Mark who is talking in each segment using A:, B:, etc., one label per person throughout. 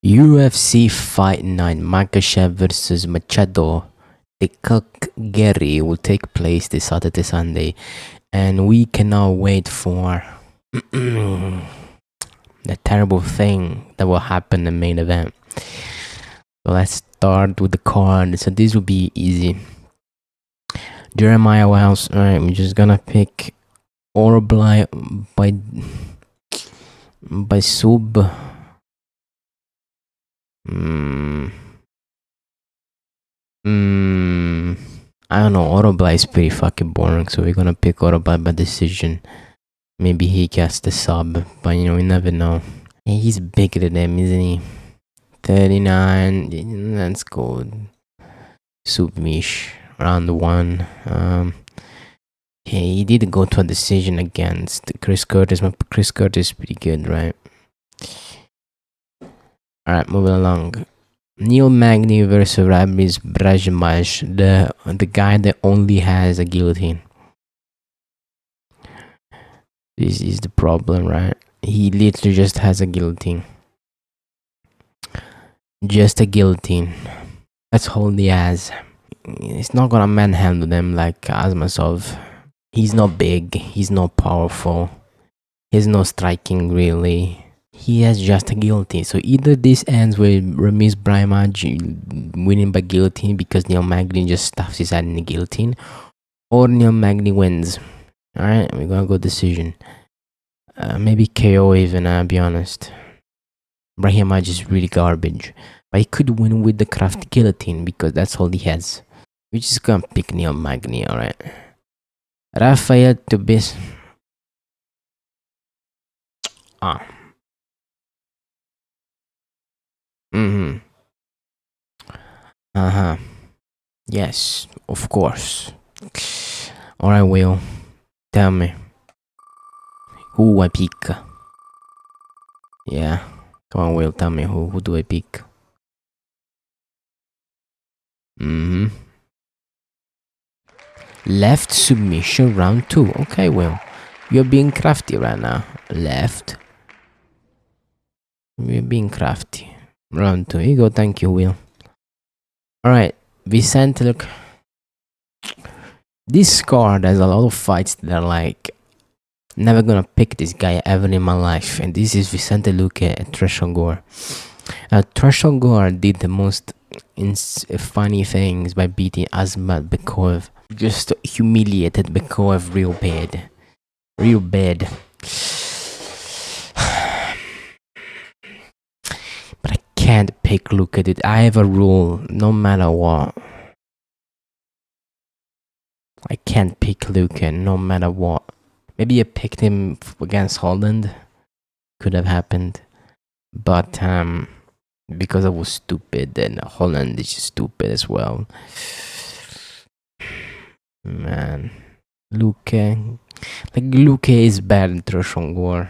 A: UFC Fight Night Makhachev versus Machado. The cook Garry will take place this Saturday, Sunday, and we cannot wait for the terrible thing that will happen in the main event. So let's start with the card. So this will be easy. Jeremiah Wells. Alright, we're just gonna pick Orolbai by sub. I don't know. Orolbai is pretty fucking boring, so we're gonna pick Orolbai by decision. Maybe he gets the sub, but you know, we never know. Hey, he's bigger than him, isn't he? 39. Let's go. Submish. Round 1. Okay, he did go to a decision against Chris Curtis, but Chris Curtis is pretty good, right? Alright, moving along. Magny versus Ramiz Brahimaj, the guy that only has a guillotine. This is the problem, right? He literally just has a guillotine. Just a guillotine. That's all he has. He's not gonna manhandle them like Asmasov. He's not big. He's not powerful. He's no striking really. He has just a guillotine. So either this ends with Ramiz Brahimaj winning by guillotine because Magny just stuffs his head in the guillotine, or Magny wins. Alright, we're gonna go decision. Maybe KO even, I'll be honest. Brahimaj is really garbage. But he could win with the craft guillotine because that's all he has. We're just gonna pick Magny, alright. Rafael Tobias. Yes, of course. Alright, Will. Tell me. Who I pick? Yeah. Come on, Will, tell me who do I pick? Left submission round 2. Okay, Will. You're being crafty right now. Left. You're being crafty. Round 2. Here you go, thank you, Will. Alright, Vicente, look. This card has a lot of fights that are like, never gonna pick this guy ever in my life. And this is Vicente Luque and Tresean Gore. Tresean Gore did the most funny things by beating Bekov. Just humiliated Bekov real bad. Real bad. But I can't pick Luque, dude. I have a rule, no matter what. I can't pick Luque no matter what. Maybe I picked him against Holland. Could have happened. But because I was stupid, and Holland is just stupid as well. Man. Luque. Like, Luque is bad in Tresean Gore.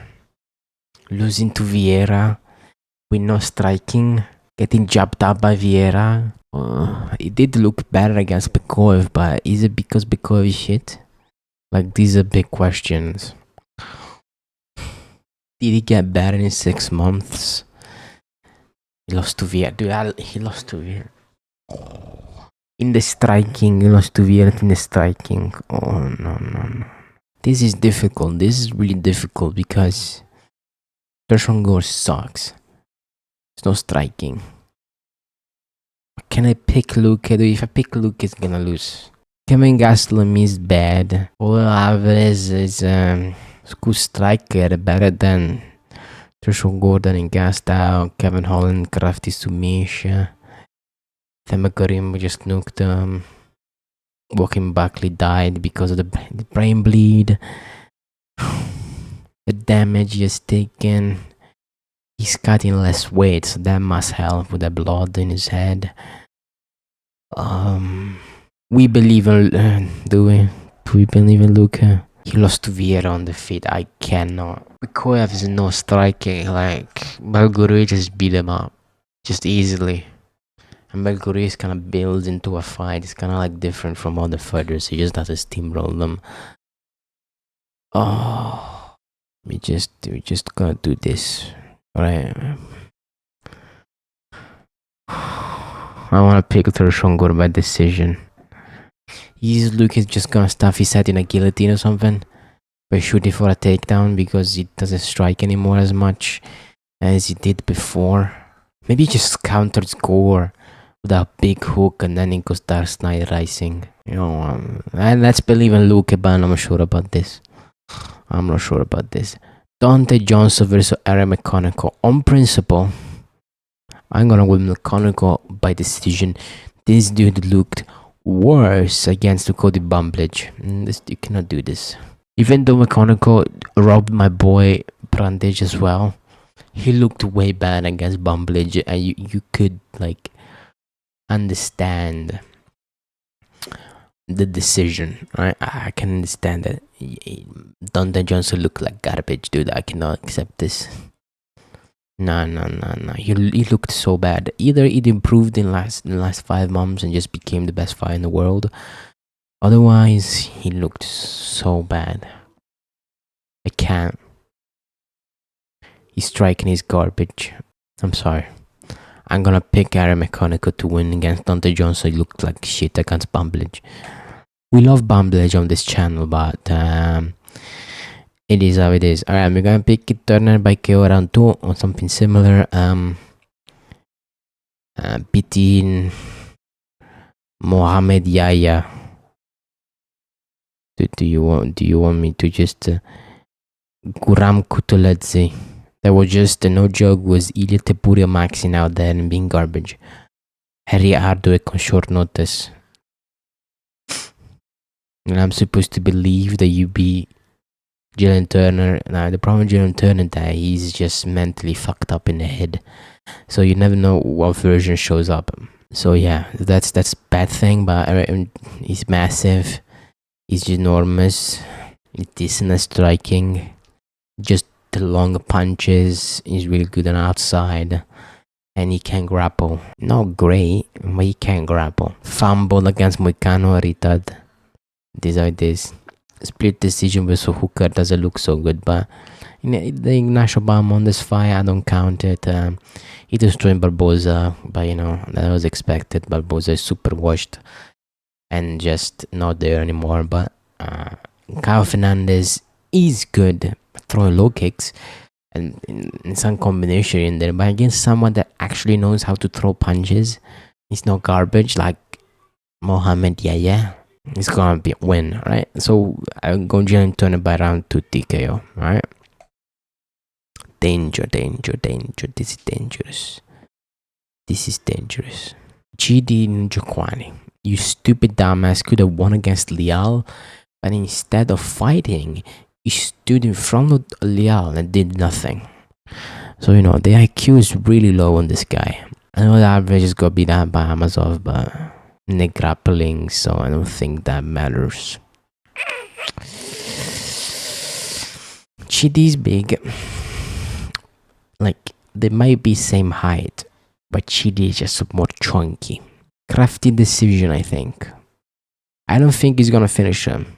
A: Losing to Vieira with no striking. Getting jabbed up by Vieira. It did look better against Bekov, but is it because Bekov is shit? Like, these are big questions. Did he get better in 6 months? He lost to Vieira. Dude, he lost to Vieira. In the striking, he lost to Vieira in the striking. Oh, no. This is difficult. This is really difficult because Tresean Gore sucks. There's no striking. Can I pick Luque? Dude, if I pick Luque, it's gonna lose. Kevin Gastelum is bad. Alvarez is a good striker, better than Tresean Gordon and Gastel. Kevin Holland, crafty submission. Themakarim just nuked him. Walking Buckley died because of the brain bleed. The damage he has taken. He's cutting less weight, so that must help with the blood in his head. We believe in, do we believe in Luque? He lost to Vieira on the feet. I cannot. Koyev is no striking. Like, Belgorui just beat him up. Just easily. And Belgorui kind of builds into a fight. It's kind of like different from other fighters. He just doesn't steamroll them. Oh. We just gonna do this. Alright. I want to pick Tresean Gore by decision. Is Luque just gonna stuff his head in a guillotine or something? But shoot it for a takedown because he doesn't strike anymore as much as he did before. Maybe he just counters Gore with a big hook and then he goes Dark Knight Rising. You know, and let's believe in Luque, but I'm not sure about this. I'm not sure about this. Donte Johnson versus McConico. On principle, I'm gonna win McConico by decision. This dude looked worse against the Cody Bumblage. You cannot do this. Even though McConico robbed my boy Brandage as well, he looked way bad against Bumblage, and you could like understand the decision, right? I can understand that. Donte Johnson looked like garbage, dude. I cannot accept this. No. He looked so bad. Either it improved in the last 5 months and just became the best fighter in the world. Otherwise, he looked so bad. I can't. His striking is garbage. I'm sorry. I'm gonna pick Garry McConico to win against Donte Johnson. He looked like shit against Bumblage. We love Bumblage on this channel, but it is how it is. Alright, we're gonna pick it Turner by KO round 2 or something similar. Beating Mohamed Yahya. Do you want me to just Guram Kutuladze? That was just no joke. Was Ilya Tepuria maxing out there and being garbage. Harry Hardwick on short notice. And I'm supposed to believe that you beat Jalin Turner. Now the problem with Jalin Turner is that he's just mentally fucked up in the head. So you never know what version shows up. So yeah, that's bad thing, but he's massive. He's enormous. He's decent at striking. Just the long punches. He's really good on outside. And he can grapple. Not great, but he can grapple. Fumble against Moicano retard. This is how it is. Split decision versus Hooker doesn't look so good, but the Ignacio Bam on this fight, I don't count it. He destroyed Barboza, but you know, that was expected. Barboza is super washed and just not there anymore. But Fernandes is good throwing low kicks and in some combination in there, but against someone that actually knows how to throw punches, it's not garbage like Mohamed Yahya. It's gonna be a win, right? So I'm going to turn it by round 2 TKO, right? Danger. This is dangerous. Chidi Njokuani. You stupid dumbass could have won against Leal, but instead of fighting, he stood in front of Leal and did nothing. So you know the IQ is really low on this guy. I know the average is gonna be that by Amazov, but neck grappling, so I don't think that matters. Chidi's big. Like they might be same height, but Chidi is just more chunky. Crafty decision, I think. I don't think he's gonna finish him.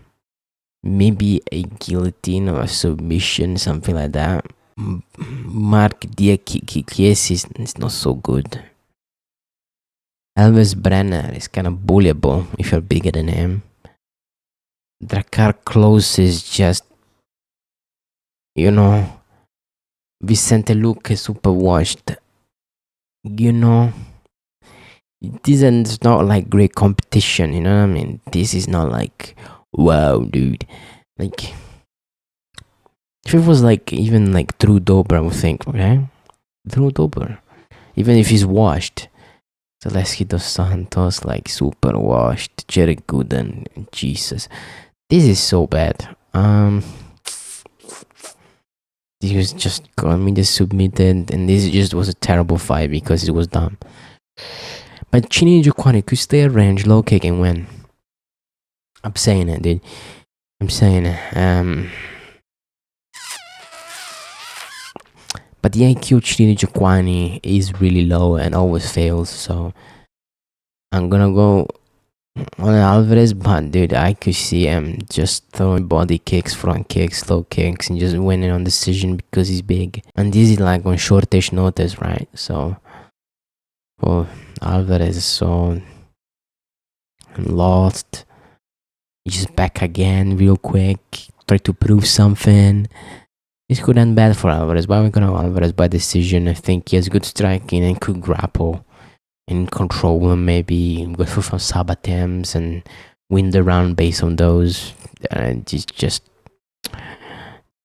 A: Maybe a guillotine or a submission, something like that. Mark Diaz is not so good. Elvis Brenner is kind of bullyable if you're bigger than him. Drakkar Klose is just, you know, Vicente Luque is super washed. You know, this is not like great competition, you know what I mean? This is not like, wow, dude. Like, if it was like, even like Drew Dober, I would think, okay? Drew Dober. Even if he's washed. Zaleski dos Santos, like super washed. Jerry Gooden, Jesus. This is so bad. This was just got me just submitted, and this just was a terrible fight because it was dumb. But Chidi Njokuani could stay at range, low kick, and win. I'm saying it, dude. I'm saying it. But the IQ Chidi Njokuani is really low and always fails, so I'm gonna go on Alvarez, but dude, I could see him just throwing body kicks, front kicks, low kicks, and just winning on decision because he's big. And this is like on shortish notice, right? So, well, Alvarez is so lost. He's back again real quick. Try to prove something. This could end bad for Alvarez. Why are we gonna Alvarez by decision? I think he has good striking and could grapple and control him. Maybe go through some sub attempts and win the round based on those. And it's just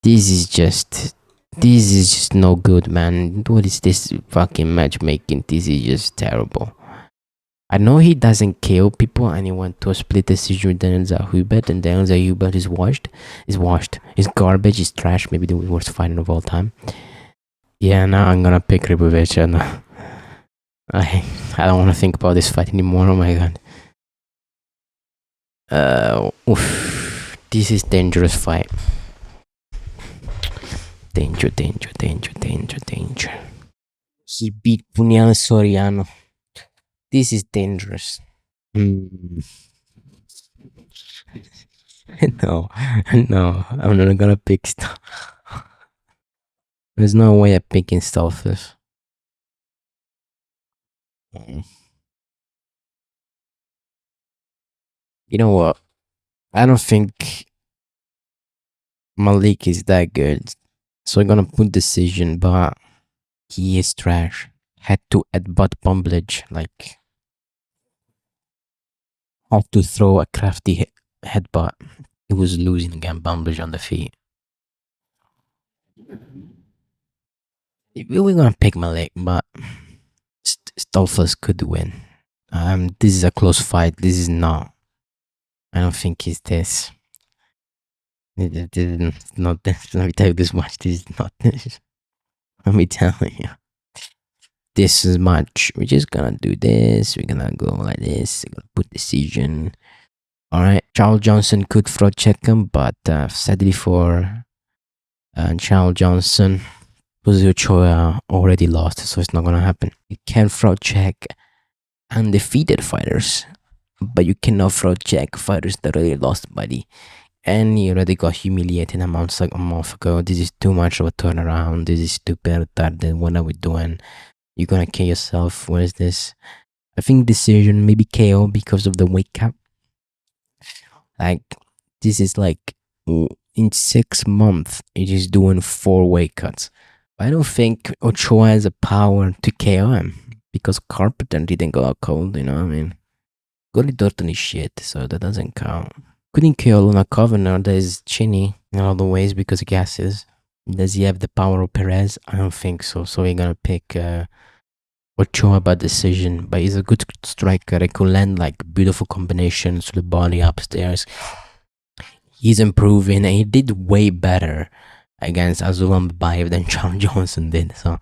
A: this is just no good, man. What is this fucking matchmaking? This is just terrible. I know he doesn't kill people and he went to a split decision with Daniel Zahubert, and Daniel Zahubert is washed. He's garbage, he's trash, maybe the worst fighter of all time. Yeah, now I'm gonna pick Ribovics and I don't wanna think about this fight anymore, oh my god. This is dangerous fight. Danger. He beat Punyal Soriano. This is dangerous. No, I'm not gonna pick stuff. There's no way I'm picking Stoltzfus. You know what? I don't think Malik is that good. So I'm gonna put decision, but he is trash. Had to headbutt Bumblage, like had to throw a crafty headbutt. He was losing again, Bumblage on the feet. We're gonna pick Malik, but Stoltzfus could win. This is a close fight. This is not. I don't think it's this. This is not this. Let me tell you this much. This is not this. Let me tell you. This is much. We're just gonna do this. We're gonna go like this. We're gonna put decision. Alright. Charles Johnson could throw check him, but sadly for Charles Johnson, Ochoa already lost, so it's not gonna happen. You can throw check undefeated fighters, but you cannot throw check fighters that already lost, buddy. And he already got humiliated a month ago. This is too much of a turnaround. This is stupid, retarded. What are we doing? You're gonna kill yourself. What is this? I think decision, maybe KO because of the weight cap. Like, this is like in 6 months, it is doing 4 weight cuts. I don't think Ochoa has the power to KO him because Carpenter didn't go out cold, you know what I mean? Goalie Dorton is shit, so that doesn't count. Couldn't kill Luna Covenant, that is chinny in all the ways because of gases. Does he have the power of Perez? I don't think so, so we're gonna pick Ochoa by decision, but he's a good striker. He could land like beautiful combinations with the body upstairs. He's improving and he did way better against Abdul-Malik than Charles Johnson did. So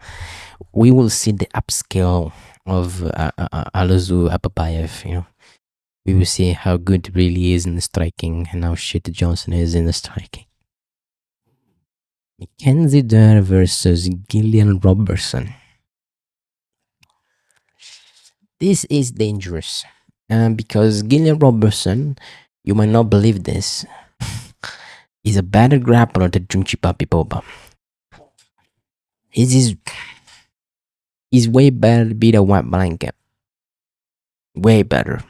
A: we will see the upscale of Alazu Ababayev, you know. We will see how good really is in the striking and how shit Johnson is in the striking. Mackenzie Dern versus Gillian Robertson. This is dangerous because Gillian Robertson, you might not believe this, is a better grappler than Junchi Papi Boba. He's way better to beat a white blanket. Way better.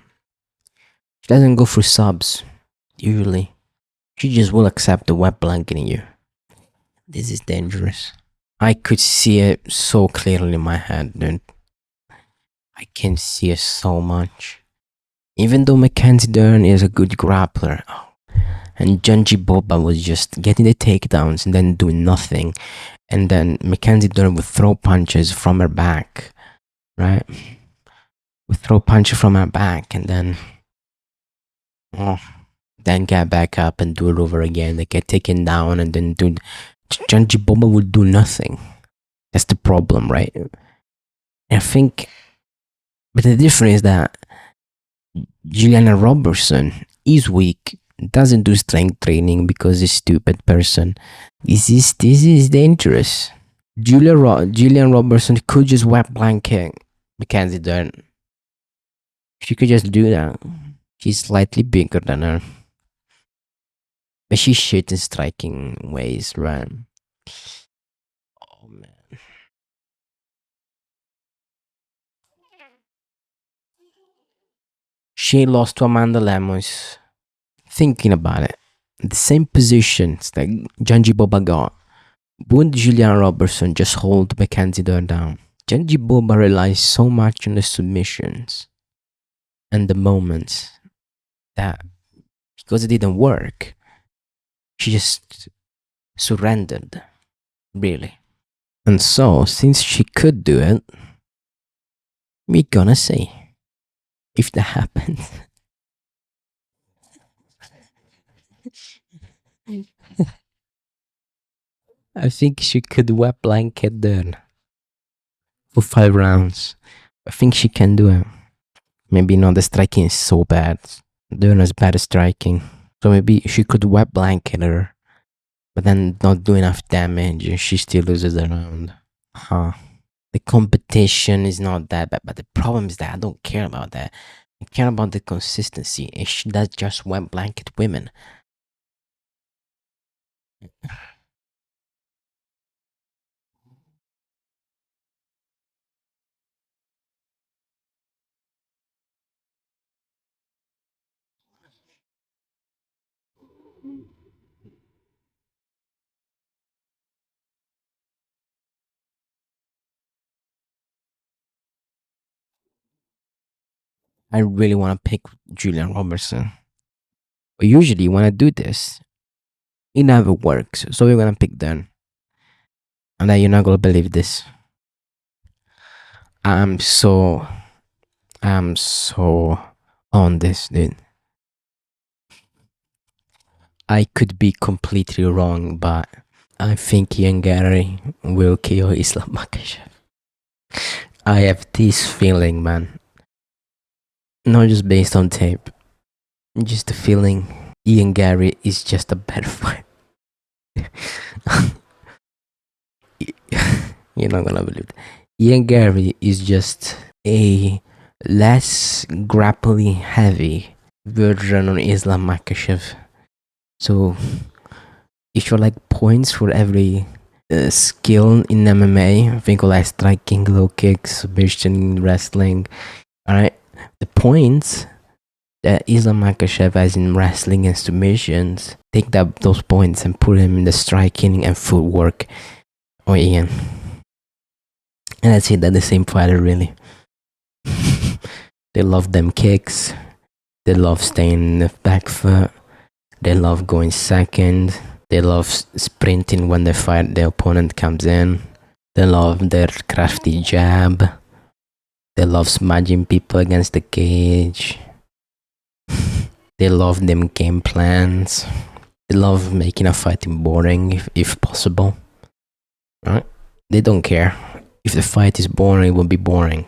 A: She doesn't go through subs, usually. She just will accept the wet blanket in you. This is dangerous. I could see it so clearly in my head, dude. I can see it so much. Even though Mackenzie Dern is a good grappler, and Junji Boba was just getting the takedowns and then doing nothing, and then Mackenzie Dern would throw punches from her back, right? Would throw punches from her back and then get back up and do it over again. They get taken down and then Junji Boba would do nothing. That's the problem, right? I think, but the difference is that Juliana Robertson is weak, doesn't do strength training because he's a stupid person. This is dangerous. Julian Robertson could just wet blanket Mackenzie Dern. She could just do that. She's slightly bigger than her. But she's shit in striking ways, right? Oh man. she lost to Amanda Lemos. Thinking about it, the same positions that Janji Boba got, would Julian Robertson just hold Mackenzie Dern down? Janji Boba relies so much on the submissions and the moments that, because it didn't work, she just surrendered, really. And so, since she could do it, we're gonna see if that happens. I think she could wet blanket Dern for 5 rounds. I think she can do it. Maybe not, the striking is so bad. Dern is bad at striking. So maybe she could wet blanket her, but then not do enough damage and she still loses the round. The competition is not that bad, but the problem is that I don't care about that. I care about the consistency. And she does just wet blanket women. I really want to pick Julian Robertson. But usually when I do this, it never works. So we're gonna pick Dern. And then you're not gonna believe this. I'm so on this, dude. I could be completely wrong, but I think Ian Garry will kill Islam Makhachev. I have this feeling, man. Not just based on tape, just the feeling. Ian Garry is just a better fighter. You're not gonna believe it. Ian Garry is just a less grappling heavy version on Islam Makhachev. So if you like points for every skill in MMA, think of like striking, low kicks, submission, wrestling. Alright, the points that Islam Makhachev has in wrestling and submissions, take those points and put him in the striking and footwork or Ian. And I'd say they're the same fighter, really. They love them kicks. They love staying in the back foot. They love going second. They love sprinting when the opponent comes in. They love their crafty jab. They love smudging people against the cage. They love them game plans. They love making a fighting boring if possible. Right? They don't care. If the fight is boring, it will be boring.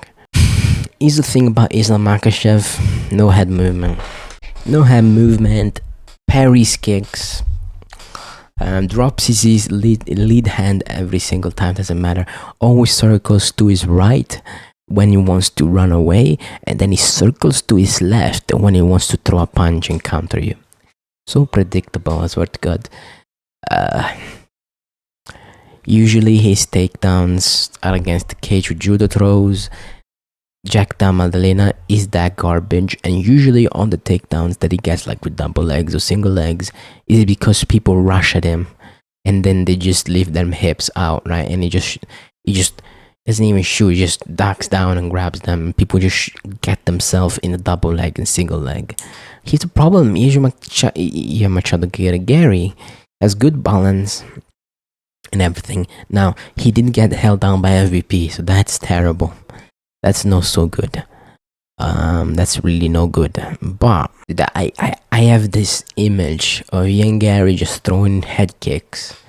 A: Here's the thing about Islam Makhachev. No head movement. No head movement. Parries kicks. Drops his lead hand every single time, doesn't matter. Always circles to his right when he wants to run away, and then he circles to his left when he wants to throw a punch and counter you. So predictable, I swear to God. Usually his takedowns are against the cage with judo throws. Jack down Madalena is that garbage, and usually on the takedowns that he gets like with double legs or single legs is because people rush at him and then they just leave their hips out, right? And he just doesn't even shoot, he just ducks down and grabs them, and people just get themselves in a double leg and single leg. Here's the problem. Machado Garry has good balance and everything. Now he didn't get held down by MVP, so that's terrible. That's not so good. That's really no good. But I have this image of young Garry just throwing head kicks,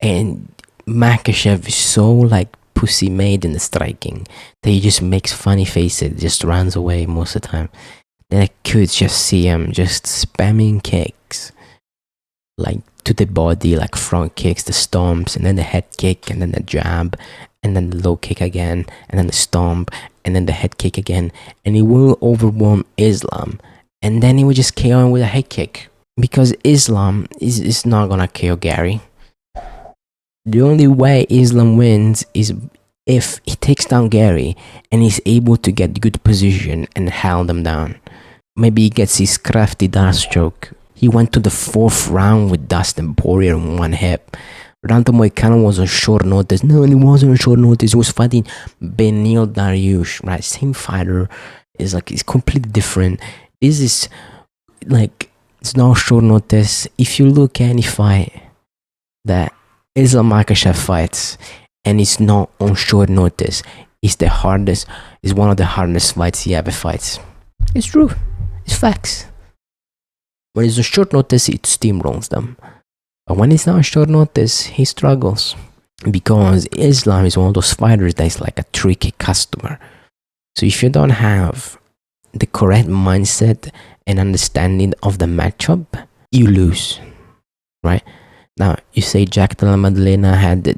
A: and Makhachev is so like pussy made in the striking that he just makes funny faces, just runs away most of the time. Then I could just see him just spamming kicks, like to the body, like front kicks, the stomps, and then the head kick, and then the jab, and then the low kick again, and then the stomp, and then the head kick again, and he will overwhelm Islam, and then he will just KO him with a head kick, because Islam is not gonna KO Garry. The only way Islam wins is if he takes down Garry and he's able to get good position and hold them down. maybe he gets his crafty dart stroke. He went to the 4th round with Dustin Poirier in one hip. Fernando Moicano was on short notice. No, he wasn't on short notice. He was fighting Benil Dariush, right? Same fighter. It's completely different. This is like, it's not short notice. If you look at any fight that Islam Makhachev fights and it's not on short notice, it's one of the hardest fights he ever fights. It's true. It's facts. When it's on short notice, it steamrolls them. But when it's not on short notice, he struggles. Because Islam is one of those fighters that is like a tricky customer. So if you don't have the correct mindset and understanding of the matchup, you lose. Right? Now, you say Jack Della Maddalena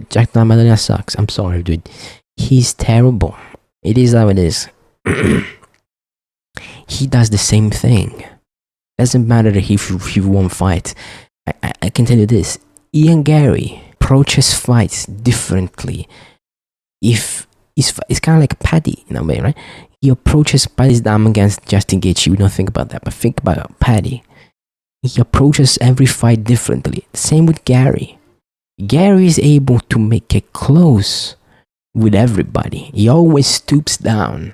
A: Jack Della Maddalena sucks. I'm sorry, dude. He's terrible. It is how it is. He does the same thing. Doesn't matter if he won't fight. I can tell you this. Ian Garry approaches fights differently. It's kind of like Paddy in a way, right? He approaches Paddy's down against Justin Gaethje. We don't think about that, but think about Paddy. He approaches every fight differently. Same with Garry. Garry is able to make it close with everybody. He always stoops down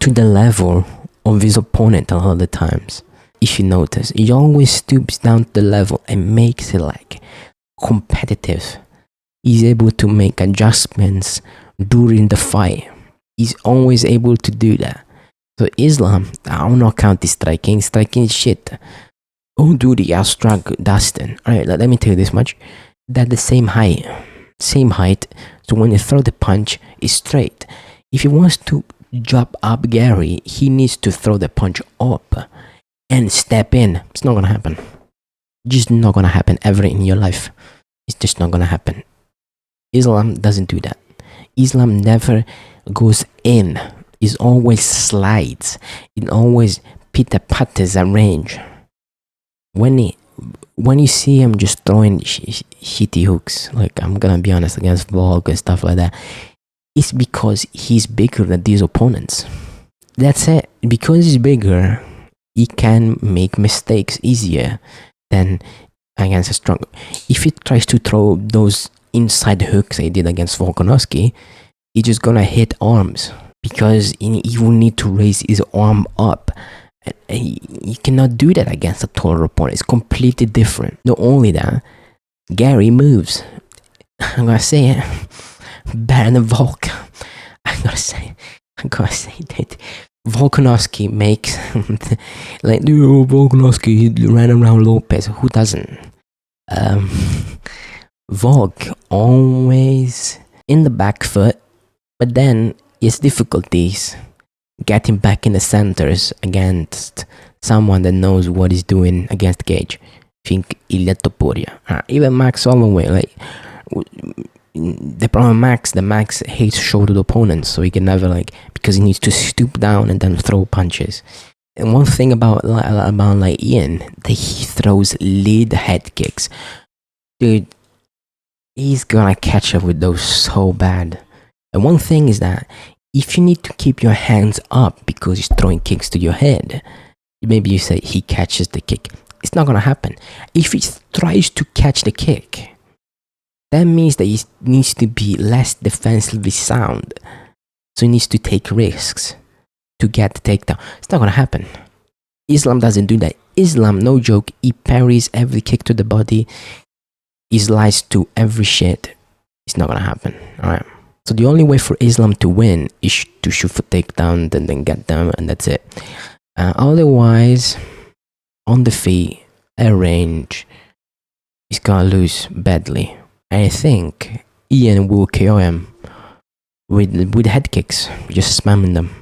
A: to the level of his opponent a lot of the times. If you notice, he always stoops down to the level and makes it like competitive. He's able to make adjustments during the fight. He's always able to do that. So Islam, I will not count his striking. Striking is shit. Oh dude, he outstruck Dustin. Alright, let me tell you this much. They're the same height. Same height. So when you throw the punch, it's straight. If he wants to drop up Garry, he needs to throw the punch up and step in. It's not gonna happen. Just not gonna happen ever in your life. It's just not gonna happen. Islam doesn't do that. Islam never goes in. It always slides. It always pita patas at range. When you see him just throwing shitty hooks, like I'm gonna be honest, against Volk and stuff like that, it's because he's bigger than these opponents. That's it. Because he's bigger, he can make mistakes easier than against a stronger. If he tries to throw those inside hooks he did against Volkanovski, he's just gonna hit arms because he will need to raise his arm up. He cannot do that against a taller opponent. It's completely different. Not only that, Garry moves. I'm gonna say it. Better than Volk. I'm gonna say that Volkanovski makes like Volkanovski ran around Lopez. Who doesn't? Volk always in the back foot, but then his difficulties getting back in the centers against someone that knows what he's doing against Gage. Think Ilya Topuria. Even Max Holloway, like the problem the Max hates shouldered opponents, so he can never because he needs to stoop down and then throw punches. And one thing about Ian, that he throws lead head kicks. Dude, he's gonna catch up with those so bad. And one thing is that if you need to keep your hands up because he's throwing kicks to your head, maybe you say he catches the kick. It's not gonna happen. If he tries to catch the kick, that means that he needs to be less defensively sound. So he needs to take risks to get the takedown. It's not gonna happen. Islam doesn't do that. Islam, no joke, he parries every kick to the body. He slides to every shit. It's not gonna happen. Alright. So the only way for Islam to win is to shoot for takedown and then get them, and that's it. Otherwise, on the feet, at range, he's gonna lose badly. And I think Ian will KO him with head kicks, just spamming them.